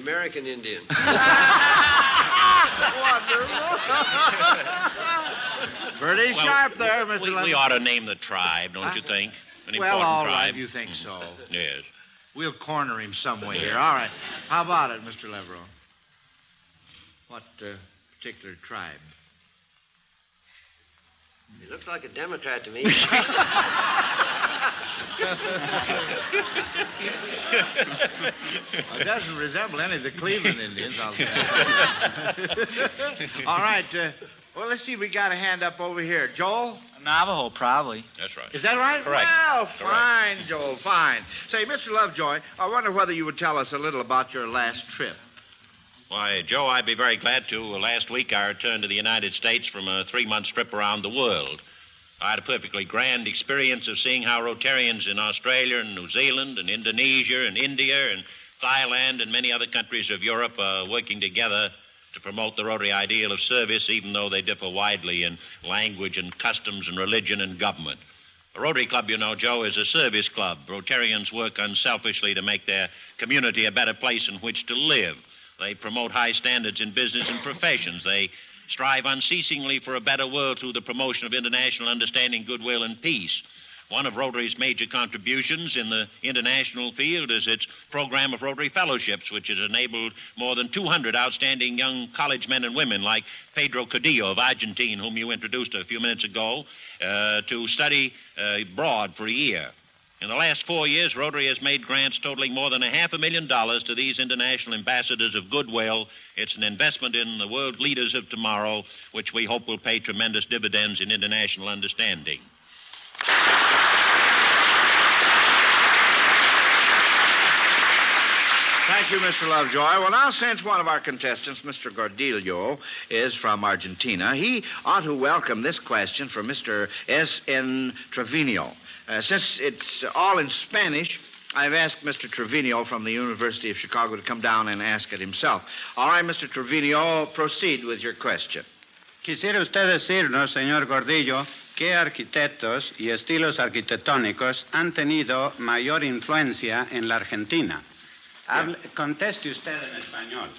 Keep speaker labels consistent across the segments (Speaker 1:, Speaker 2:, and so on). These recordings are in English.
Speaker 1: American Indian.
Speaker 2: Pretty sharp there, Mr. Leverett.
Speaker 3: We ought to name the tribe, don't you think? An
Speaker 2: Well,
Speaker 3: important
Speaker 2: all right,
Speaker 3: tribe.
Speaker 2: you think so.
Speaker 3: Yes.
Speaker 2: We'll corner him some way here. All right. How about it, Mr. Leverett? What particular tribe?
Speaker 1: He looks like a Democrat to me.
Speaker 2: Well, it doesn't resemble any of the Cleveland Indians, I'll say. All right. Well, let's see. We got a hand up over here. Joel?
Speaker 4: Navajo, probably.
Speaker 3: That's right.
Speaker 2: Is that right?
Speaker 3: Correct.
Speaker 2: Well,
Speaker 3: Correct.
Speaker 2: fine, Joel, fine. Say, Mr. Lovejoy, I wonder whether you would tell us a little about your last trip.
Speaker 3: Why, Joe, I'd be very glad to. Last week I returned to the United States from a 3-month trip around the world. I had a perfectly grand experience of seeing how Rotarians in Australia and New Zealand and Indonesia and India and Thailand and many other countries of Europe are working together to promote the Rotary ideal of service, even though they differ widely in language and customs and religion and government. The Rotary Club, you know, Joe, is a service club. Rotarians work unselfishly to make their community a better place in which to live. They promote high standards in business and professions. They strive unceasingly for a better world through the promotion of international understanding, goodwill, and peace. One of Rotary's major contributions in the international field is its program of Rotary Fellowships, which has enabled more than 200 outstanding young college men and women like Pedro Codillo of Argentina, whom you introduced a few minutes ago, to study abroad for a year. In the last 4 years, Rotary has made grants totaling more than $500,000 to these international ambassadors of goodwill. It's an investment in the world leaders of tomorrow, which we hope will pay tremendous dividends in international understanding.
Speaker 2: Thank you, Mr. Lovejoy. Well, now, since one of our contestants, Mr. Gordillo, is from Argentina, he ought to welcome this question from Mr. S.N. Trevino. Since it's all in Spanish, I've asked Mr. Trevino from the University of Chicago to come down and ask it himself. All right, Mr. Trevino, proceed with your question.
Speaker 5: Quisiera usted decirnos, señor Gordillo, qué arquitectos y estilos arquitectónicos han tenido mayor influencia en la Argentina. Conteste usted en español.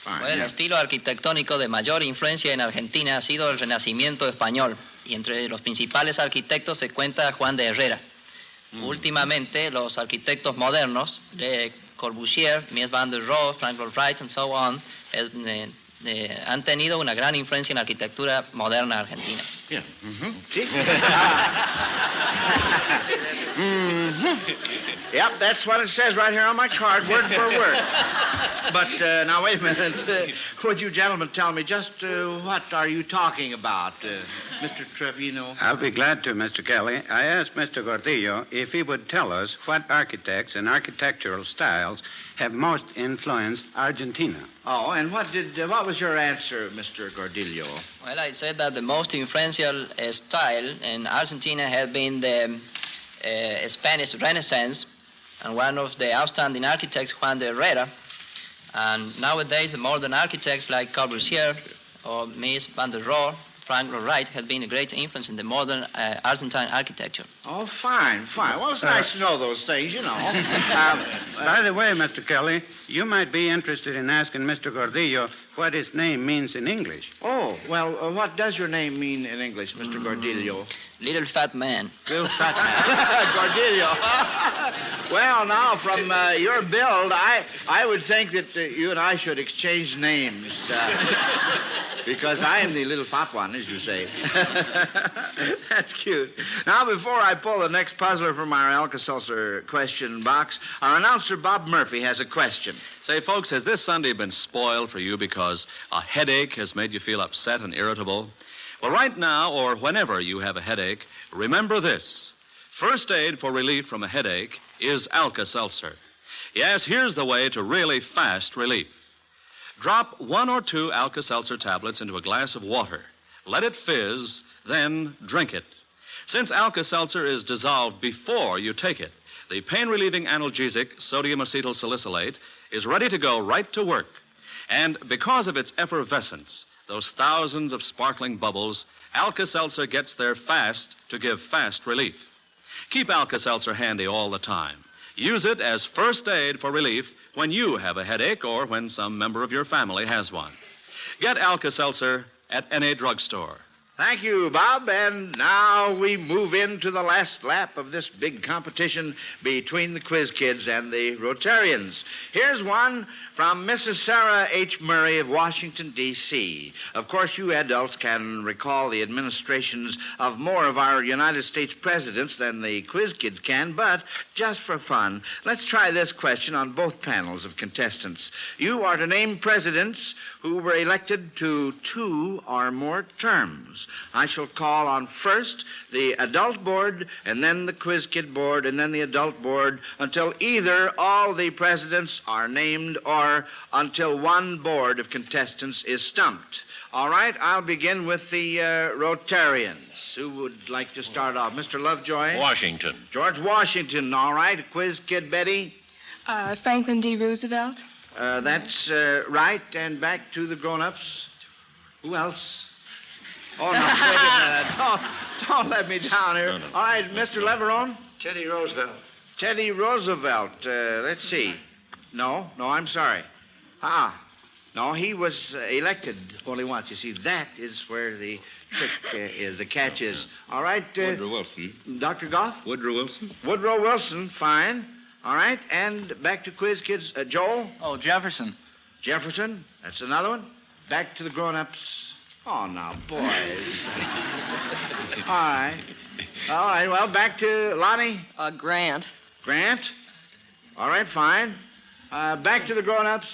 Speaker 6: Bueno, el estilo arquitectónico de mayor influencia en Argentina ha sido el Renacimiento español, y entre los principales arquitectos se cuenta Juan de Herrera. Últimamente, los arquitectos modernos, de Corbusier, Mies van der Rohe, Frank Lloyd Wright, and so on, han tenido una gran influencia en la arquitectura moderna argentina.
Speaker 2: Yeah. Yep, that's what it says right here on my card, word for word. But now, wait a minute. Would you gentlemen tell me just what are you talking about, Mr. Trevino?
Speaker 5: I'll be glad to, Mr. Kelly. I asked Mr. Gordillo if he would tell us what architects and architectural styles have most influenced Argentina.
Speaker 2: Oh, and what was your answer, Mr. Gordillo?
Speaker 6: Well, I said that the most influential style in Argentina has been the Spanish Renaissance, and one of the outstanding architects, Juan de Herrera. And nowadays, the modern architects like Corbusier or Mies van der Rohe, Frank Lloyd Wright, have been a great influence in the modern Argentine architecture.
Speaker 2: Oh, fine. Well, it's nice to know those things, you know.
Speaker 5: By the way, Mr. Kelly, you might be interested in asking Mr. Gordillo what his name means in English.
Speaker 2: Oh, well, what does your name mean in English, Mr. Gordillo?
Speaker 6: Little fat man.
Speaker 2: Little fat man. Gordillo. Well, now, from your build, I would think that you and I should exchange names. Because I am the little fat one, as you say. That's cute. Now, before I pull the next puzzler from our Alka-Seltzer question box, our announcer, Bob Murphy, has a question.
Speaker 7: Say, folks, has this Sunday been spoiled for you because a headache has made you feel upset and irritable? Well, right now, or whenever you have a headache, remember this. First aid for relief from a headache is Alka-Seltzer. Yes, here's the way to really fast relief. Drop 1 or 2 Alka-Seltzer tablets into a glass of water. Let it fizz, then drink it. Since Alka-Seltzer is dissolved before you take it, the pain-relieving analgesic, sodium acetyl salicylate, is ready to go right to work. And because of its effervescence, those thousands of sparkling bubbles, Alka-Seltzer gets there fast to give fast relief. Keep Alka-Seltzer handy all the time. Use it as first aid for relief when you have a headache or when some member of your family has one. Get Alka-Seltzer at any drugstore.
Speaker 2: Thank you, Bob. And now we move into the last lap of this big competition between the Quiz Kids and the Rotarians. Here's one from Mrs. Sarah H. Murray of Washington, D.C. Of course, you adults can recall the administrations of more of our United States presidents than the Quiz Kids can, but just for fun, let's try this question on both panels of contestants. You are to name presidents who were elected to 2 or more terms. I shall call on first the adult board, and then the Quiz Kid board, and then the adult board, until either all the presidents are named or until one board of contestants is stumped. All right, I'll begin with the Rotarians. Who would like to start off? Mr. Lovejoy?
Speaker 3: Washington.
Speaker 2: George Washington, all right. Quiz Kid Betty?
Speaker 4: Franklin D. Roosevelt.
Speaker 2: That's right. And back to the grown-ups. Who else? Oh, no, wait a minute. Don't let me down here.
Speaker 3: No.
Speaker 2: All right, Mr. Leverone?
Speaker 1: Teddy Roosevelt.
Speaker 2: Teddy Roosevelt. Let's see. No, I'm sorry. No, he was elected only once. You see, that is where the trick is, the catch is. All right.
Speaker 8: Woodrow Wilson.
Speaker 2: Dr. Goff?
Speaker 8: Woodrow Wilson.
Speaker 2: Woodrow Wilson, fine. All right, and back to Quiz Kids. Joel?
Speaker 9: Oh, Jefferson.
Speaker 2: Jefferson, that's another one. Back to the grown-ups. Oh, now, boys. All right, well, back to Lonnie.
Speaker 10: Grant.
Speaker 2: Grant? All right, fine. Back to the grown-ups.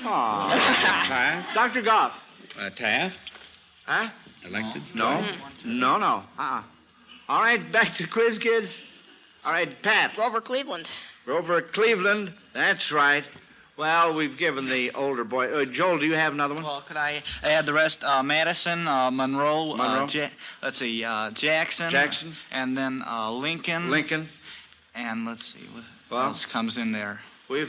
Speaker 2: Oh.
Speaker 8: Taft.
Speaker 2: Dr. Goff.
Speaker 8: Taft.
Speaker 2: Huh?
Speaker 8: Elected.
Speaker 2: No. All right, back to Quiz Kids. All right, Pat.
Speaker 10: Grover Cleveland.
Speaker 2: Grover Cleveland. That's right. Well, we've given the older boy. Joel, do you have another one?
Speaker 9: Well, could I add the rest? Madison, Monroe. Let's see, Jackson.
Speaker 2: Jackson.
Speaker 9: And then Lincoln.
Speaker 2: Lincoln.
Speaker 9: And let's see, what else comes in there?
Speaker 2: We've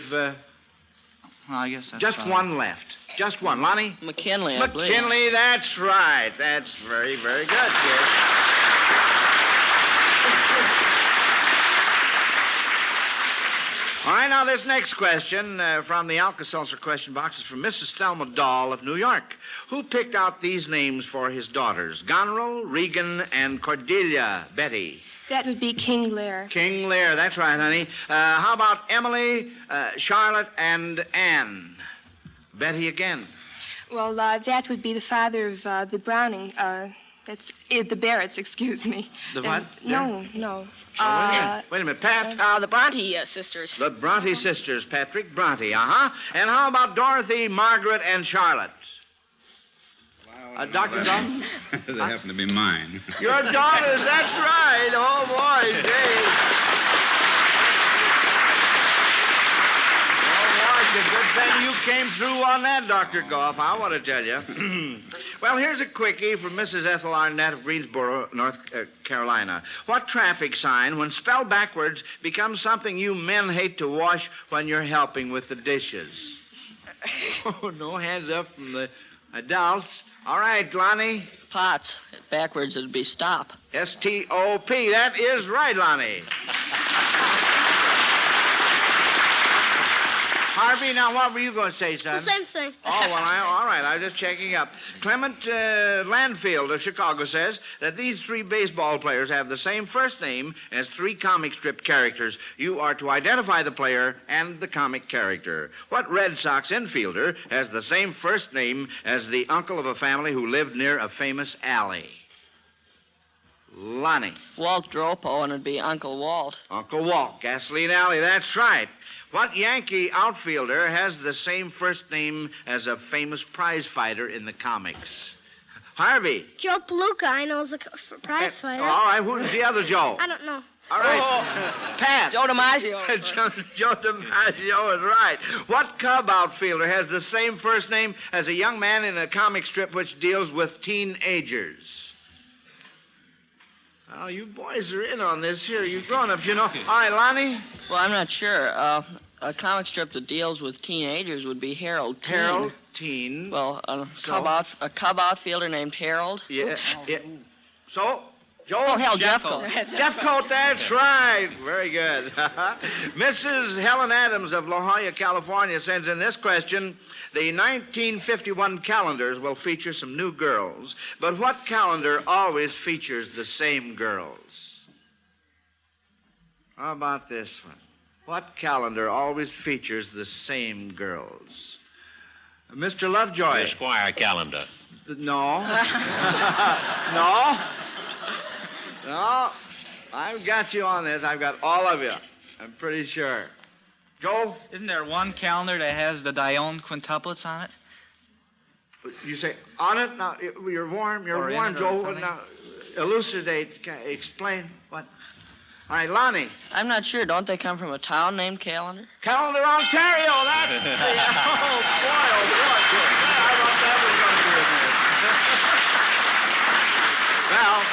Speaker 9: I guess that's
Speaker 2: just one left. Just one. Lonnie?
Speaker 10: McKinley, I believe.
Speaker 2: McKinley, that's right. That's very, very good, kid. All right, now this next question from the Alka-Seltzer question box is from Mrs. Thelma Dahl of New York, who picked out these names for his daughters, Goneril, Regan, and Cordelia. Betty.
Speaker 4: That would be King Lear.
Speaker 2: King Lear, that's right, honey. How about Emily, Charlotte, and Anne? Betty again.
Speaker 4: Well, that would be the father of the Browning. That's the Barretts, excuse me.
Speaker 2: The what?
Speaker 4: No.
Speaker 2: Wait a minute, Pat.
Speaker 10: The Bronte sisters.
Speaker 2: The Bronte sisters, Patrick Bronte, And how about Dorothy, Margaret, and Charlotte? Dr. Goff?
Speaker 8: They happen to be mine.
Speaker 2: Your daughters, that's right. Oh, boy, Dave. Oh, boy, it's a good thing you came through on that, Dr. Goff, I want to tell you. Well, here's a quickie from Mrs. Ethel Arnett of Greensboro, North Carolina. What traffic sign, when spelled backwards, becomes something you men hate to wash when you're helping with the dishes? Oh, no hands up from the adults. All right, Lonnie.
Speaker 10: Pots. Backwards, it'd be stop.
Speaker 2: S-T-O-P. That is right, Lonnie. Harvey, now what were you going to say, son?
Speaker 11: The same thing.
Speaker 2: Oh, well, all right. I was just checking up. Clement Landfield of Chicago says that these 3 baseball players have the same first name as 3 comic strip characters. You are to identify the player and the comic character. What Red Sox infielder has the same first name as the uncle of a family who lived near a famous alley? Lonnie.
Speaker 10: Walt Dropo, and it'd be Uncle Walt.
Speaker 2: Uncle Walt. Gasoline Alley, that's right. What Yankee outfielder has the same first name as a famous prize fighter in the comics? Harvey.
Speaker 11: Joe Palooka, I know, is a prize fighter.
Speaker 2: All right, who's the other Joe?
Speaker 11: I don't know.
Speaker 2: All right. Pat.
Speaker 10: Joe DiMaggio.
Speaker 2: Joe DiMaggio is right. What Cub outfielder has the same first name as a young man in a comic strip which deals with teenagers? Oh, you boys are in on this here. You grown-ups, you know. All right, Lonnie?
Speaker 10: Well, I'm not sure. A comic strip that deals with teenagers would be Harold Teen.
Speaker 2: Harold Teen.
Speaker 10: Well, a Cub outfielder named Harold.
Speaker 2: Yeah. Yeah. So? Joel?
Speaker 10: Oh, hell, Jeffcoat.
Speaker 2: Jeffcoat, that's right. Very good. Mrs. Helen Adams of La Jolla, California, sends in this question. The 1951 calendars will feature some new girls, but what calendar always features the same girls? How about this one? What calendar always features the same girls? Mr. Lovejoy.
Speaker 3: The Esquire calendar.
Speaker 2: No. No. I've got you on this. I've got all of you. I'm pretty sure. Joel?
Speaker 9: Isn't there one calendar that has the Dione quintuplets on it?
Speaker 2: You say, on it? Now, you're warm. You're
Speaker 9: Or in
Speaker 2: warm,
Speaker 9: it or
Speaker 2: Joel.
Speaker 9: something?
Speaker 2: Now, elucidate. Explain. What? All right, Lonnie.
Speaker 10: I'm not sure. Don't they come from a town named Calendar?
Speaker 2: Calendar, Ontario. That's the... Oh, boy, oh, boy. I thought that was going to be in there. Well,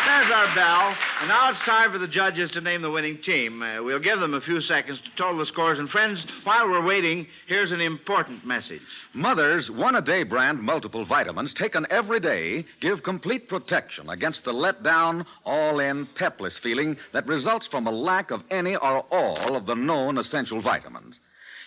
Speaker 2: there's our bell. And now it's time for the judges to name the winning team. We'll give them a few seconds to total the scores. And, friends, while we're waiting, here's an important message.
Speaker 12: Mother's one-a-day brand multiple vitamins taken every day give complete protection against the let-down, all-in, pepless feeling that results from a lack of any or all of the known essential vitamins.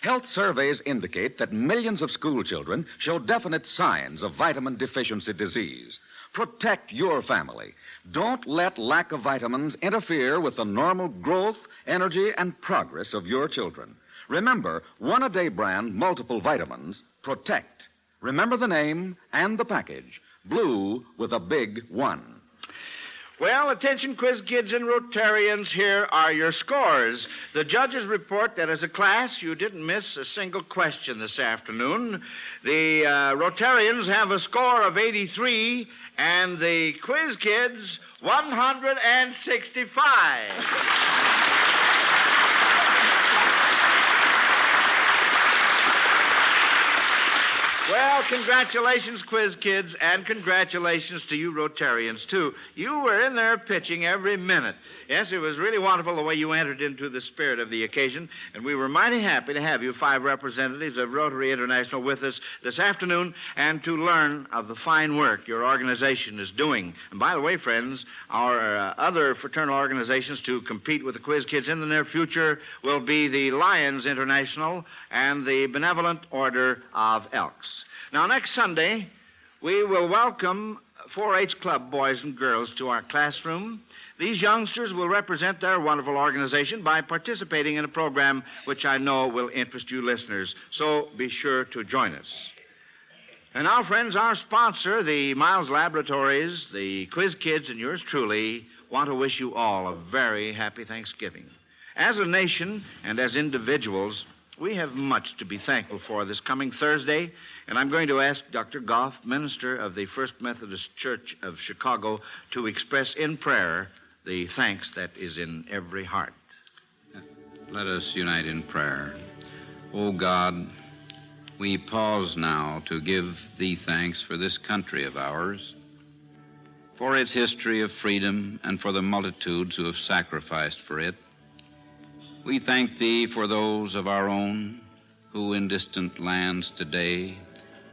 Speaker 12: Health surveys indicate that millions of school children show definite signs of vitamin deficiency disease. Protect your family. Don't let lack of vitamins interfere with the normal growth, energy, and progress of your children. Remember, one-a-day brand multiple vitamins protect. Remember the name and the package. Blue with a big 1.
Speaker 2: Well, attention, quiz kids and Rotarians, here are your scores. The judges report that as a class, you didn't miss a single question this afternoon. The Rotarians have a score of 83, and the quiz kids, 165. Well, congratulations, quiz kids, and congratulations to you Rotarians, too. You were in there pitching every minute. Yes, it was really wonderful the way you entered into the spirit of the occasion, and we were mighty happy to have you 5 representatives of Rotary International with us this afternoon and to learn of the fine work your organization is doing. And by the way, friends, our other fraternal organizations to compete with the quiz kids in the near future will be the Lions International and the Benevolent Order of Elks. Now, next Sunday, we will welcome 4-H Club boys and girls to our classroom. These youngsters will represent their wonderful organization by participating in a program which I know will interest you listeners. So be sure to join us. And now, friends, our sponsor, the Miles Laboratories, the Quiz Kids, and yours truly, want to wish you all a very happy Thanksgiving. As a nation and as individuals, we have much to be thankful for this coming Thursday, and I'm going to ask Dr. Goff, minister of the First Methodist Church of Chicago, to express in prayer the thanks that is in every heart.
Speaker 8: Let us unite in prayer. O God, we pause now to give Thee thanks for this country of ours, for its history of freedom, and for the multitudes who have sacrificed for it. We thank Thee for those of our own who in distant lands today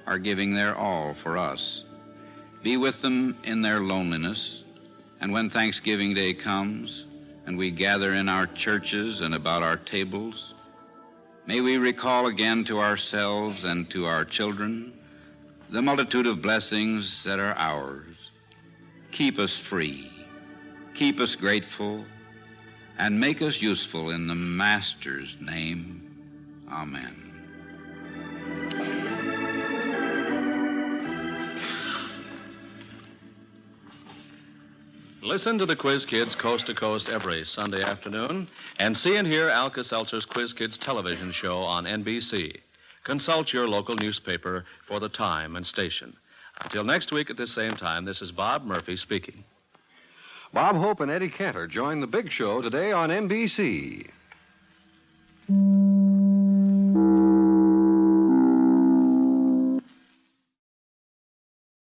Speaker 8: are giving their all for us. Be with them in their loneliness, and when Thanksgiving Day comes and we gather in our churches and about our tables, may we recall again to ourselves and to our children the multitude of blessings that are ours. Keep us free, keep us grateful, and make us useful in the Master's name. Amen.
Speaker 7: Listen to the Quiz Kids coast to coast every Sunday afternoon and see and hear Alka-Seltzer's Quiz Kids television show on NBC. Consult your local newspaper for the time and station. Until next week at the same time, this is Bob Murphy speaking.
Speaker 13: Bob Hope and Eddie Cantor join the big show today on NBC.